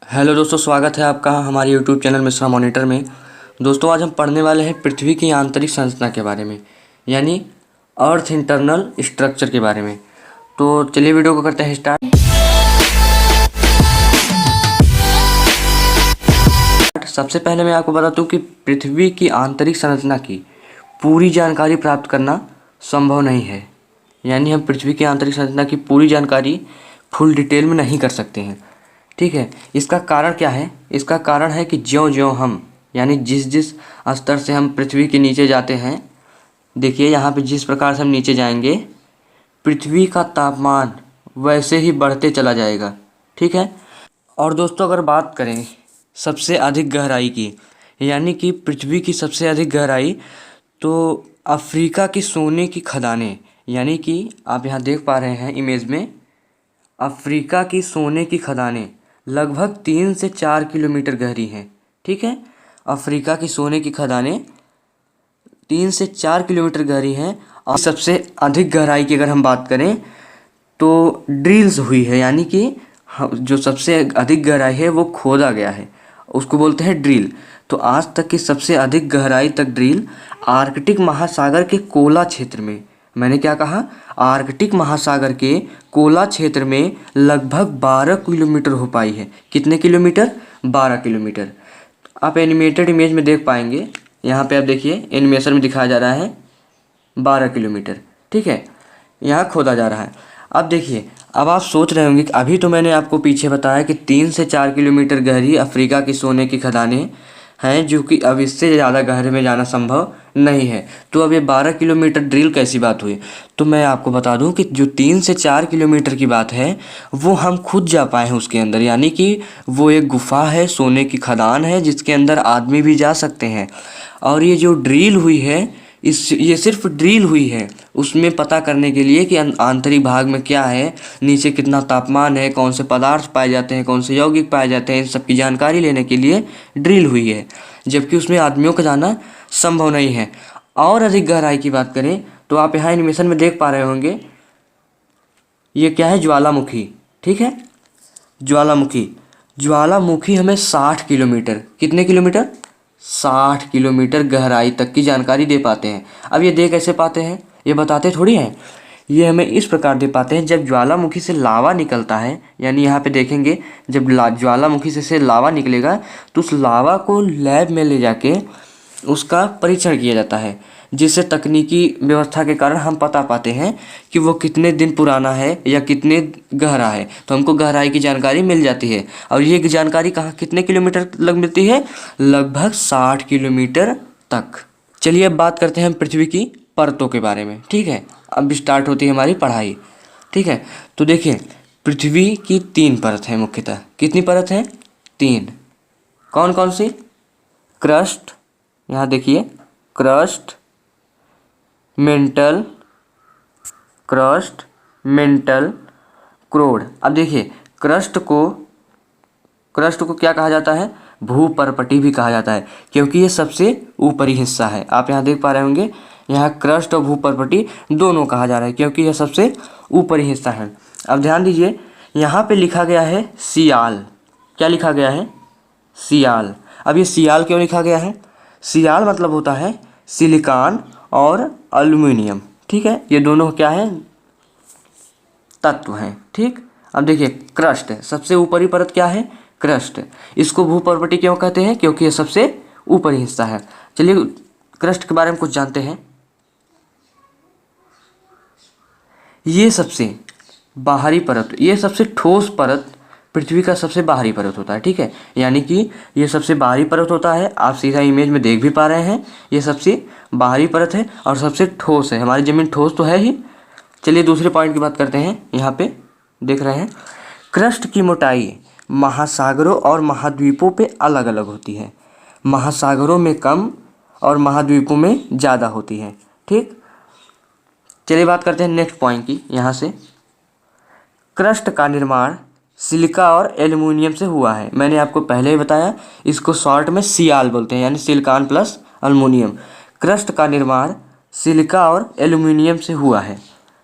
Hello दोस्तों, स्वागत है आपका हमारे यूट्यूब चैनल मिश्रा मॉनिटर में। दोस्तों, आज हम पढ़ने वाले हैं पृथ्वी की आंतरिक संरचना के बारे में, यानी अर्थ इंटरनल स्ट्रक्चर के बारे में। तो चलिए वीडियो को करते हैं स्टार्ट। सबसे पहले मैं आपको बता दूं कि पृथ्वी की आंतरिक संरचना की पूरी जानकारी प्राप्त करना संभव नहीं है, यानी हम पृथ्वी की आंतरिक संरचना की पूरी जानकारी फुल डिटेल में नहीं कर सकते हैं। ठीक है, इसका कारण क्या है? इसका कारण है कि ज्यों-ज्यों हम, यानी जिस जिस स्तर से हम पृथ्वी के नीचे जाते हैं, देखिए यहाँ पे जिस प्रकार से हम नीचे जाएंगे पृथ्वी का तापमान वैसे ही बढ़ते चला जाएगा। ठीक है। और दोस्तों, अगर बात करें सबसे अधिक गहराई की, यानी कि पृथ्वी की सबसे अधिक गहराई, तो अफ्रीका की सोने की खदानें, यानी कि आप यहाँ देख पा रहे हैं इमेज में, अफ्रीका की सोने की खदानें लगभग 3 से 4 किलोमीटर गहरी हैं। ठीक है, अफ्रीका की सोने की खदानें 3 से 4 किलोमीटर गहरी हैं। और सबसे अधिक गहराई की अगर हम बात करें तो ड्रिल्स हुई है, यानी कि जो सबसे अधिक गहराई है वो खोदा गया है, उसको बोलते हैं ड्रिल। तो आज तक की सबसे अधिक गहराई तक ड्रिल आर्कटिक महासागर के कोला क्षेत्र में, मैंने क्या कहा, आर्कटिक महासागर के कोला क्षेत्र में लगभग 12 किलोमीटर हो पाई है। कितने किलोमीटर? 12 किलोमीटर। आप एनिमेटेड इमेज में देख पाएंगे, यहाँ पे आप देखिए एनिमेशन में दिखाया जा रहा है 12 किलोमीटर। ठीक है, यहाँ खोदा जा रहा है। अब देखिए, अब आप सोच रहे होंगे कि अभी तो मैंने आपको पीछे बताया कि 3 से 4 किलोमीटर गहरी अफ्रीका की सोने की खदानें हैं, जो कि अब इससे ज़्यादा गहरे में जाना संभव नहीं है। तो अब ये 12 किलोमीटर ड्रिल कैसी बात हुई? तो मैं आपको बता दूं कि जो 3 से 4 किलोमीटर की बात है वो हम खुद जा पाए हैं उसके अंदर, यानी कि वो एक गुफा है, सोने की खदान है जिसके अंदर आदमी भी जा सकते हैं। और ये जो ड्रिल हुई है, ये सिर्फ ड्रिल हुई है उसमें पता करने के लिए कि आंतरिक भाग में क्या है, नीचे कितना तापमान है, कौन से पदार्थ पाए जाते हैं, कौन से यौगिक पाए जाते हैं, इन सब की जानकारी लेने के लिए ड्रिल हुई है, जबकि उसमें आदमियों का जाना संभव नहीं है। और अधिक गहराई की बात करें तो आप यहाँ एनिमेशन में देख पा रहे होंगे, ये क्या है? ज्वालामुखी। ठीक है, ज्वालामुखी। ज्वालामुखी हमें 60 किलोमीटर, कितने किलोमीटर? 60 किलोमीटर गहराई तक की जानकारी दे पाते हैं। अब ये दे कैसे पाते हैं? ये बताते थोड़ी हैं। ये हमें इस प्रकार दे पाते हैं, जब ज्वालामुखी से लावा निकलता है, यानी यहाँ पे देखेंगे जब ज्वालामुखी से लावा निकलेगा तो उस लावा को लैब में ले जाके उसका परीक्षण किया जाता है, जिससे तकनीकी व्यवस्था के कारण हम पता पाते हैं कि वो कितने दिन पुराना है या कितने गहरा है। तो हमको गहराई की जानकारी मिल जाती है। और ये जानकारी कहाँ, कितने किलोमीटर लग मिलती है? लगभग 60 किलोमीटर तक। चलिए अब बात करते हैं हम पृथ्वी की परतों के बारे में। ठीक है, अब स्टार्ट होती है हमारी पढ़ाई। ठीक है, तो देखिए पृथ्वी की 3 परत है मुख्यतः। कितनी परत है? 3। कौन कौन सी? क्रस्ट, यहाँ देखिए, क्रस्ट, मेंटल, क्रस्ट, मेंटल, क्रोड। अब देखिए क्रस्ट को क्या कहा जाता है? भूपर्पटी भी कहा जाता है, क्योंकि ये सबसे ऊपरी हिस्सा है। आप यहाँ देख पा रहे होंगे, यहाँ क्रस्ट और भूपर्पटी दोनों कहा जा रहा है, क्योंकि यह सबसे ऊपरी हिस्सा है। अब ध्यान दीजिए, यहाँ पे लिखा गया है सियाल। क्या लिखा गया है? सियाल। अब ये सियाल क्यों लिखा गया है? सियाल मतलब होता है सिलिकॉन और एल्युमिनियम। ठीक है, ये दोनों क्या है? तत्व हैं। ठीक, अब देखिए क्रस्ट, सबसे ऊपरी परत क्या है? क्रस्ट। इसको भूपर्पटी क्यों कहते हैं? क्योंकि ये सबसे ऊपरी हिस्सा है। चलिए क्रस्ट के बारे में कुछ जानते हैं। ये सबसे बाहरी परत, ये सबसे ठोस परत पृथ्वी का सबसे बाहरी परत होता है। ठीक है, यानी कि ये सबसे बाहरी परत होता है। आप सीधा इमेज में देख भी पा रहे हैं, ये सबसे बाहरी परत है और सबसे ठोस है। हमारी ज़मीन ठोस तो है ही। चलिए दूसरे पॉइंट की बात करते हैं। यहाँ पे देख रहे हैं, क्रस्ट की मोटाई महासागरों और महाद्वीपों पे अलग अलग होती है। महासागरों में कम और महाद्वीपों में ज़्यादा होती है। ठीक, चलिए बात करते हैं नेक्स्ट पॉइंट की। यहाँ से क्रस्ट का निर्माण सिलिका और एल्युमिनियम से हुआ है। मैंने आपको पहले ही बताया, इसको शॉर्ट में सियाल बोलते हैं, यानी सिलिकॉन प्लस एल्युमिनियम। क्रस्ट का निर्माण सिलिका और एल्युमिनियम से हुआ है।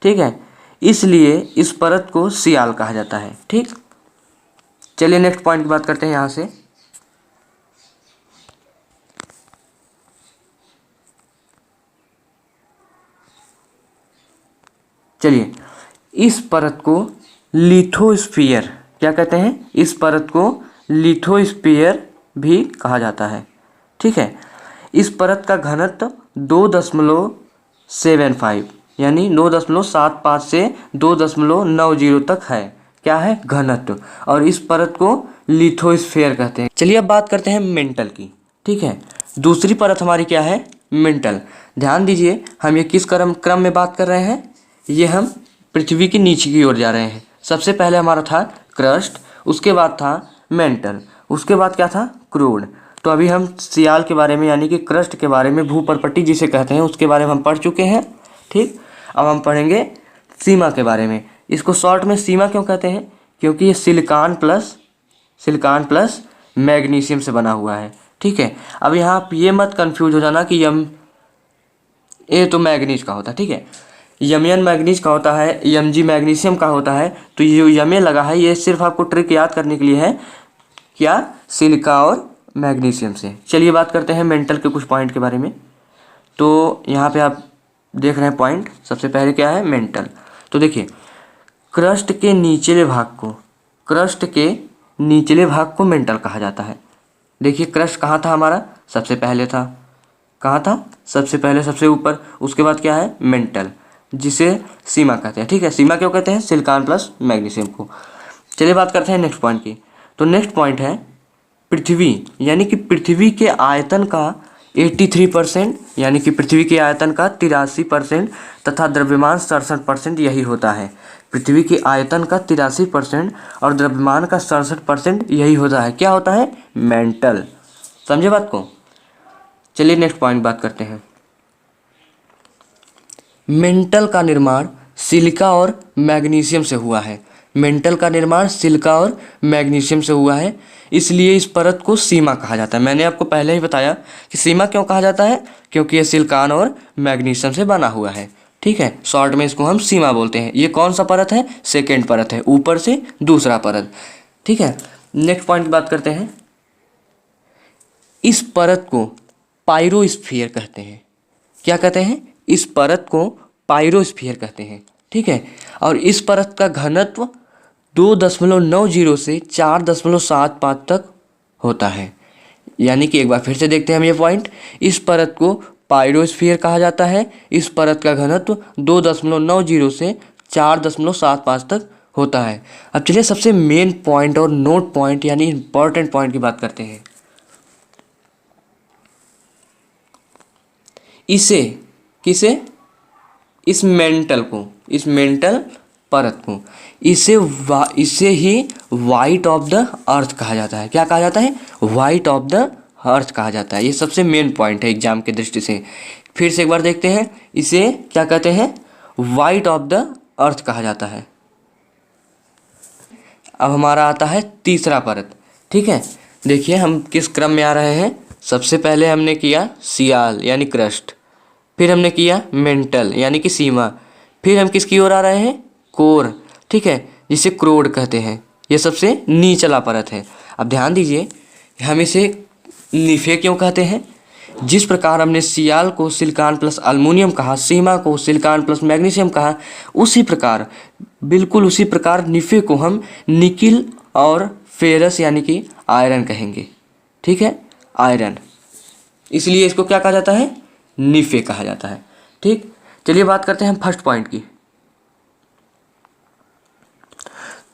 ठीक है, इसलिए इस परत को सियाल कहा जाता है। ठीक, चलिए नेक्स्ट पॉइंट की बात करते हैं यहाँ से। चलिए, इस परत को लिथोस्फीयर क्या कहते हैं? इस परत को लिथोस्फीयर भी कहा जाता है। ठीक है, इस परत का घनत्व 2.75 यानी 2.75 से 2.90 तक है। क्या है? घनत्व। और इस परत को लिथोस्फीयर कहते हैं। चलिए अब बात करते हैं मेंटल की। ठीक है, दूसरी परत हमारी क्या है? मेंटल। ध्यान दीजिए, हम ये किस क्रम में बात कर रहे हैं? ये हम पृथ्वी के नीचे की ओर जा रहे हैं। सबसे पहले हमारा था क्रस्ट, उसके बाद था मेंटल, उसके बाद क्या था? क्रूड। तो अभी हम सियाल के बारे में यानी कि क्रस्ट के बारे में, भूपर्पट्टी जिसे कहते हैं, उसके बारे में हम पढ़ चुके हैं। ठीक, अब हम पढ़ेंगे सीमा के बारे में। इसको शॉर्ट में सीमा क्यों कहते हैं? क्योंकि ये सिलिकॉन प्लस मैग्नीशियम से बना हुआ है। ठीक है, अब यहाँ आप ये मत कंफ्यूज हो जाना कि ये तो मैग्नीज का होता है। ठीक है, यमन मैग्नीज का होता है, Mg मैग्नीशियम का होता है। तो ये जो यमे लगा है ये सिर्फ आपको ट्रिक याद करने के लिए है। क्या? सिलिका और मैग्नीशियम से। चलिए बात करते हैं मेंटल के कुछ पॉइंट के बारे में। तो यहाँ पे आप देख रहे हैं पॉइंट। सबसे पहले क्या है? मेंटल। तो देखिए, क्रस्ट के निचले भाग को मेंटल कहा जाता है। देखिए, क्रस्ट कहाँ था हमारा? सबसे पहले था। कहाँ था? सबसे पहले, सबसे ऊपर। उसके बाद क्या है? मेंटल, जिसे सीमा कहते हैं। ठीक है, सीमा क्यों कहते हैं? सिलिकॉन प्लस मैग्नीशियम को। चलिए बात करते हैं नेक्स्ट पॉइंट की। तो नेक्स्ट पॉइंट है पृथ्वी, यानी कि पृथ्वी के आयतन का 83% यानी कि पृथ्वी के आयतन का 83% तथा द्रव्यमान 67% यही होता है। पृथ्वी के आयतन का 83% और द्रव्यमान का 67% यही होता है। क्या होता है? मेंटल। समझे बात को? चलिए नेक्स्ट पॉइंट बात करते हैं। मेंटल का निर्माण सिलिका और मैग्नीशियम से हुआ है। मेंटल का निर्माण सिलिका और मैग्नीशियम से हुआ है, इसलिए इस परत को सीमा कहा जाता है। मैंने आपको पहले ही बताया कि सीमा क्यों कहा जाता है, क्योंकि ये सिलिकॉन और मैग्नीशियम से बना हुआ है। ठीक है, शॉर्ट में इसको हम सीमा बोलते हैं। ये कौन सा परत है? सेकेंड परत है, ऊपर से दूसरा परत। ठीक है, नेक्स्ट पॉइंट की बात करते हैं। इस परत को पायरोस्फीयर कहते हैं। क्या कहते हैं? इस परत को पायरोस्फीयर कहते हैं। ठीक है, और इस परत का घनत्व 2.90 से 4.75 तक होता है। यानी कि एक बार फिर से देखते हैं हम ये पॉइंट। इस परत को पायरोस्फीयर कहा जाता है। इस परत का घनत्व 2.90 से 4.75 तक होता है। अब चलिए सबसे मेन पॉइंट और नोट पॉइंट यानी इंपॉर्टेंट पॉइंट की बात करते हैं। इस मेंटल परत को इसे ही वाइट ऑफ द अर्थ कहा जाता है। क्या कहा जाता है? वाइट ऑफ द अर्थ कहा जाता है। ये सबसे मेन पॉइंट है एग्जाम के दृष्टि से। फिर से एक बार देखते हैं, इसे क्या कहते हैं? वाइट ऑफ द अर्थ कहा जाता है। अब हमारा आता है तीसरा परत। ठीक है, देखिए हम किस क्रम में आ रहे हैं। सबसे पहले हमने किया सियाल यानी क्रस्ट, फिर हमने किया मेंटल यानी कि सीमा, फिर हम किसकी ओर आ रहे हैं? कोर। ठीक है, जिसे क्रोड कहते हैं। ये सबसे निचला परत है। अब ध्यान दीजिए, हम इसे निफे क्यों कहते हैं? जिस प्रकार हमने सियाल को सिलिकॉन प्लस अल्मुनियम कहा, सीमा को सिलिकॉन प्लस मैग्नीशियम कहा, उसी प्रकार, बिल्कुल उसी प्रकार निफे को हम निकिल और फेरस यानी कि आयरन कहेंगे। ठीक है, आयरन, इसलिए इसको क्या कहा जाता है? निफे कहा जाता है। ठीक, चलिए बात करते हैं हम फर्स्ट पॉइंट की।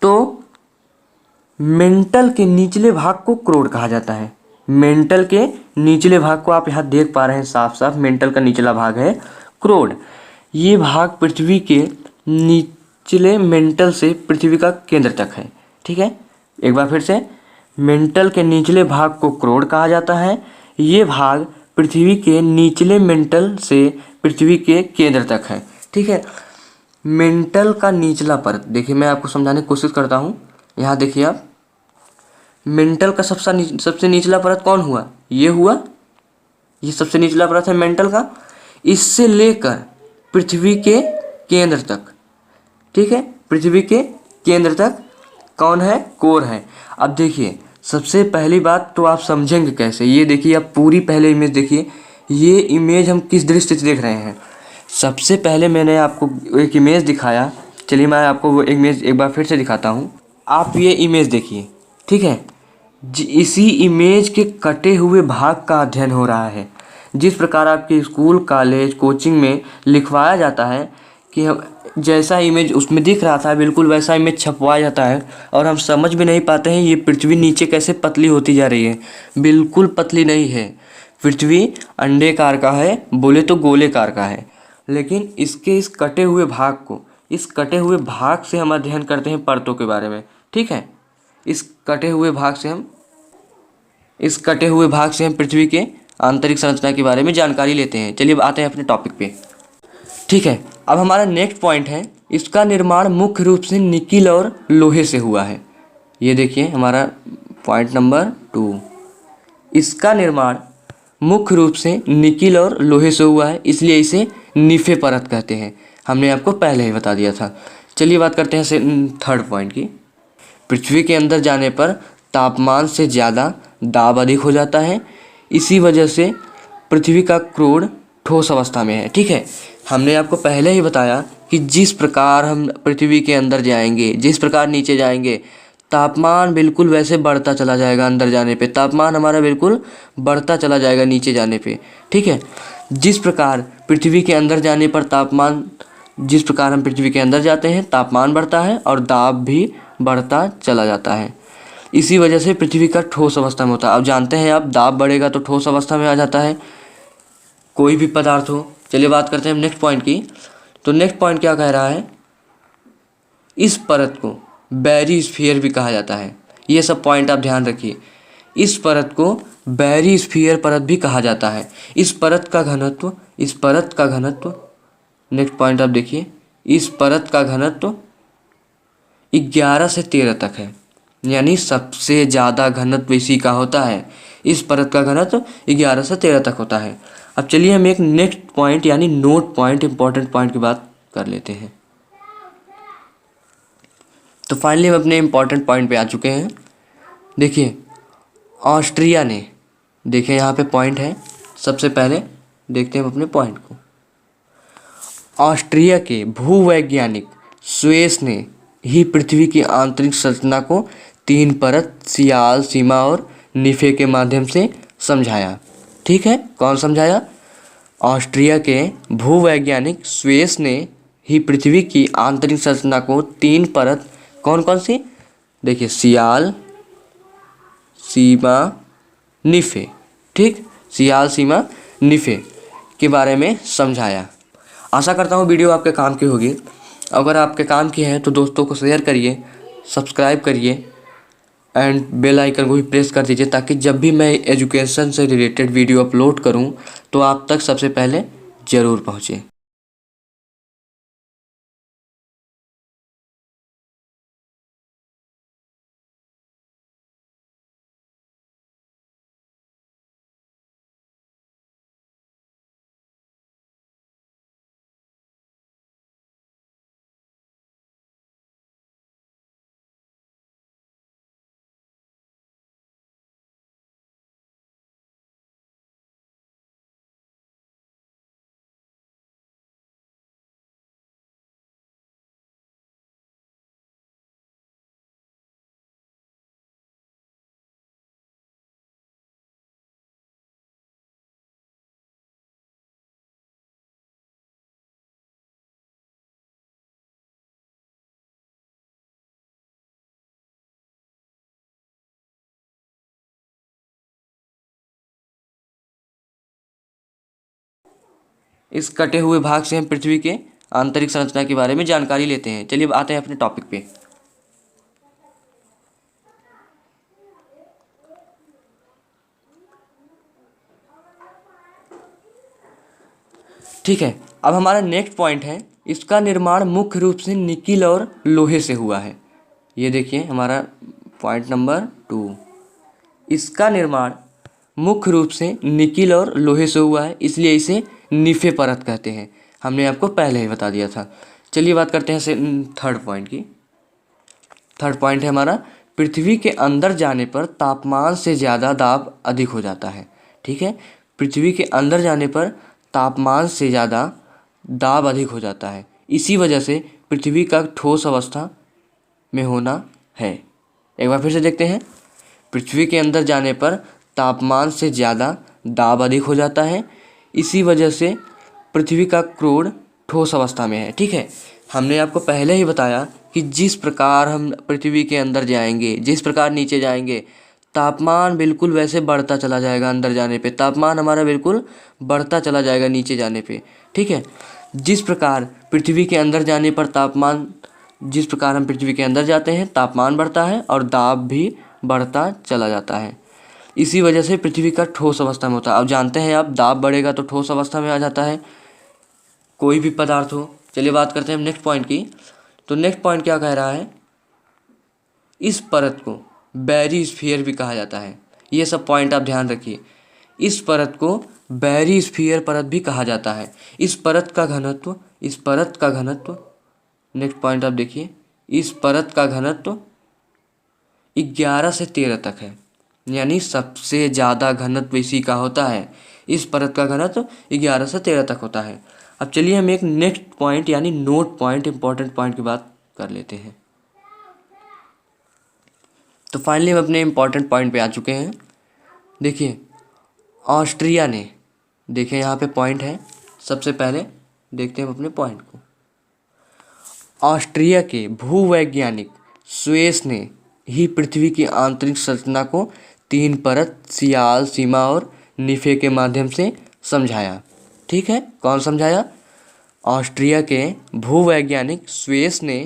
तो मेंटल के निचले भाग को क्रोड कहा जाता है। मेंटल के निचले भाग को आप यहाँ देख पा रहे हैं साफ साफ, मेंटल का निचला भाग है क्रोड। ये भाग पृथ्वी के निचले मेंटल से पृथ्वी का केंद्र तक है। ठीक है, एक बार फिर से, मेंटल के निचले भाग को क्रोड कहा जाता है। ये भाग पृथ्वी के निचले मेंटल से पृथ्वी के केंद्र तक है। ठीक है, मेंटल का निचला परत, देखिए मैं आपको समझाने की कोशिश करता हूँ। यहाँ देखिए आप, मेंटल का सबसे निचला परत कौन हुआ? ये हुआ, ये सबसे निचला परत है मेंटल का। इससे लेकर पृथ्वी के केंद्र तक, ठीक है, पृथ्वी के केंद्र तक कौन है? कोर है। अब देखिए, सबसे पहली बात तो आप समझेंगे कैसे, ये देखिए, आप पूरी पहले इमेज देखिए। ये इमेज हम किस दृष्टि से देख रहे हैं? सबसे पहले मैंने आपको एक इमेज दिखाया, चलिए मैं आपको वो इमेज एक बार फिर से दिखाता हूँ। आप ये इमेज देखिए, ठीक है। इसी इमेज के कटे हुए भाग का अध्ययन हो रहा है। जिस प्रकार आपके स्कूल, कॉलेज, कोचिंग में लिखवाया जाता है कि हम जैसा इमेज उसमें दिख रहा था बिल्कुल वैसा इमेज छपवाया जाता है, और हम समझ भी नहीं पाते हैं ये पृथ्वी नीचे कैसे पतली होती जा रही है। बिल्कुल पतली नहीं है। पृथ्वी अंडाकार का है, बोले तो गोलेकार का है। लेकिन इसके इस कटे हुए भाग को, इस कटे हुए भाग से हम अध्ययन करते हैं परतों के बारे में, ठीक है। इस कटे हुए भाग से हम पृथ्वी के आंतरिक संरचना के बारे में जानकारी लेते हैं। चलिए अब आते हैं अपने टॉपिक पे, ठीक है। अब हमारा नेक्स्ट पॉइंट है, इसका निर्माण मुख्य रूप से निकिल और लोहे से हुआ है। ये देखिए हमारा पॉइंट नंबर 2। इसका निर्माण मुख्य रूप से निकिल और लोहे से हुआ है, इसलिए इसे निफे परत कहते हैं। हमने आपको पहले ही बता दिया था। चलिए बात करते हैं थर्ड पॉइंट की। पृथ्वी के अंदर जाने पर तापमान से ज़्यादा दाब अधिक हो जाता है। इसी वजह से पृथ्वी का क्रोड ठोस अवस्था में है, ठीक है। हमने आपको पहले ही बताया कि जिस प्रकार हम पृथ्वी के अंदर जाएंगे, जिस प्रकार नीचे जाएंगे, तापमान बिल्कुल वैसे बढ़ता चला जाएगा। अंदर जाने पे तापमान हमारा बिल्कुल बढ़ता चला जाएगा नीचे जाने पे, ठीक है। जिस प्रकार पृथ्वी के अंदर जाने पर तापमान, जिस प्रकार हम पृथ्वी के अंदर जाते हैं तापमान बढ़ता है और दाब भी बढ़ता चला जाता है। इसी वजह से पृथ्वी का ठोस अवस्था में होता है। अब जानते हैं आप, दाब बढ़ेगा तो ठोस अवस्था में आ जाता है कोई भी पदार्थ हो। चलिए बात करते हैं नेक्स्ट पॉइंट की। तो नेक्स्ट पॉइंट क्या कह रहा है? इस परत को बैरिस्फीयर भी कहा जाता है। ये सब पॉइंट आप ध्यान रखिए। इस परत को बैरिस्फीयर परत भी कहा जाता है। इस परत का घनत्व नेक्स्ट पॉइंट आप देखिए, इस परत का घनत्व 11 से 13 तक है, यानी सबसे ज़्यादा घनत्व इसी का होता है। इस परत का घनत्व 11 से 13 तक होता है। अब चलिए हम एक नेक्स्ट पॉइंट यानी नोट पॉइंट, इंपॉर्टेंट पॉइंट की बात कर लेते हैं। तो फाइनली हम अपने इंपॉर्टेंट पॉइंट पे आ चुके हैं। देखिए, ऑस्ट्रिया ने, देखिए यहाँ पे पॉइंट है। सबसे पहले देखते हैं हम अपने पॉइंट को। ऑस्ट्रिया के भूवैज्ञानिक स्वेस ने ही पृथ्वी की आंतरिक संरचना को 3 परत, सियाल, सीमा और निफे के माध्यम से समझाया, ठीक है। कौन समझाया? ऑस्ट्रिया के भूवैज्ञानिक स्वेस ने ही पृथ्वी की आंतरिक संरचना को 3 परत, कौन कौन सी? देखिए, सियाल, सीमा, निफे, ठीक। सियाल, सीमा, निफे के बारे में समझाया। आशा करता हूँ वीडियो आपके काम की होगी। अगर आपके काम की है तो दोस्तों को शेयर करिए, सब्सक्राइब करिए एंड बेल आइकन को भी प्रेस कर दीजिए, ताकि जब भी मैं एजुकेशन से रिलेटेड वीडियो अपलोड करूँ तो आप तक सबसे पहले ज़रूर पहुँचे। इस कटे हुए भाग से हम पृथ्वी के आंतरिक संरचना के बारे में जानकारी लेते हैं। चलिए अब आते हैं अपने टॉपिक पे। ठीक है, अब हमारा नेक्स्ट पॉइंट है, इसका निर्माण मुख्य रूप से निकिल और लोहे से हुआ है। ये देखिए हमारा पॉइंट नंबर 2। इसका निर्माण मुख्य रूप से निकिल और लोहे से हुआ है, इसलिए इसे निफे परत कहते हैं। हमने आपको पहले ही बता दिया था। चलिए बात करते हैं थर्ड पॉइंट की। थर्ड पॉइंट है हमारा, पृथ्वी के अंदर जाने पर तापमान से ज़्यादा दाब अधिक हो जाता है। ठीक है, पृथ्वी के अंदर जाने पर तापमान से ज़्यादा दाब अधिक हो जाता है, इसी वजह से पृथ्वी का ठोस अवस्था में होना है। एक बार फिर से देखते हैं, पृथ्वी के अंदर जाने पर तापमान से ज़्यादा दाब अधिक हो जाता है, इसी वजह से पृथ्वी का क्रोड ठोस अवस्था में है। ठीक है, हमने आपको पहले ही बताया कि जिस प्रकार हम पृथ्वी के अंदर जाएंगे, जिस प्रकार नीचे जाएंगे, तापमान बिल्कुल वैसे बढ़ता चला जाएगा। अंदर जाने पे तापमान हमारा बिल्कुल बढ़ता चला जाएगा नीचे जाने पे। ठीक है, जिस प्रकार पृथ्वी के अंदर जाने पर तापमान, जिस प्रकार हम पृथ्वी के अंदर जाते हैं तापमान बढ़ता है और दाब भी बढ़ता चला जाता है, इसी वजह से पृथ्वी का ठोस अवस्था में होता है। अब जानते हैं आप, दाब बढ़ेगा तो ठोस अवस्था में आ जाता है कोई भी पदार्थ हो। चलिए बात करते हैं नेक्स्ट पॉइंट की। तो नेक्स्ट पॉइंट क्या कह रहा है, इस परत को बैरिस्फीयर भी कहा जाता है। ये सब पॉइंट आप ध्यान रखिए। इस परत को बैरिस्फीयर परत भी कहा जाता है। इस परत का घनत्व, इस परत का घनत्व, नेक्स्ट पॉइंट आप देखिए, इस परत का घनत्व 11 से 13 तक है, यानी सबसे ज़्यादा घनत्व इसी का होता है। इस परत का घनत्व 11 से 13 तक होता है। अब चलिए हम एक नेक्स्ट पॉइंट यानी नोट पॉइंट, इंपॉर्टेंट पॉइंट की बात कर लेते हैं। तो फाइनली हम अपने इंपॉर्टेंट पॉइंट पे आ चुके हैं। देखिए, ऑस्ट्रिया ने, देखिए यहाँ पे पॉइंट है, सबसे पहले देखते हैं हम अपने पॉइंट को। ऑस्ट्रिया के भूवैज्ञानिक स्वेस ने ही पृथ्वी की आंतरिक संरचना को 3 परत, सियाल, सीमा और निफे के माध्यम से समझाया। ठीक है, कौन समझाया? ऑस्ट्रिया के भूवैज्ञानिक स्वेस ने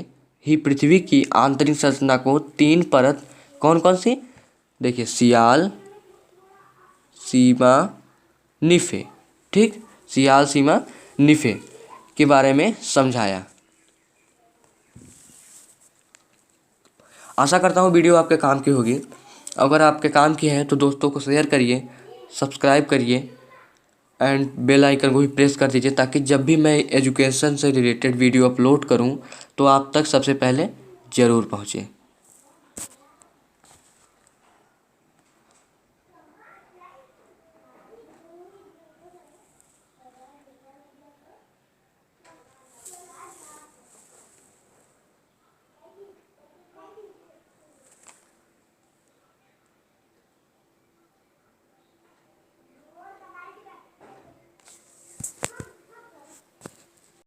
ही पृथ्वी की आंतरिक संरचना को 3 परत, कौन कौन सी? देखिए, सियाल, सीमा, निफे। ठीक, सियाल, सीमा, निफे के बारे में समझाया। आशा करता हूँ वीडियो आपके काम की होगी। अगर आपके काम की है तो दोस्तों को शेयर करिए, सब्सक्राइब करिए एंड बेल आइकन को भी प्रेस कर दीजिए, ताकि जब भी मैं एजुकेशन से रिलेटेड वीडियो अपलोड करूँ तो आप तक सबसे पहले ज़रूर पहुँचे।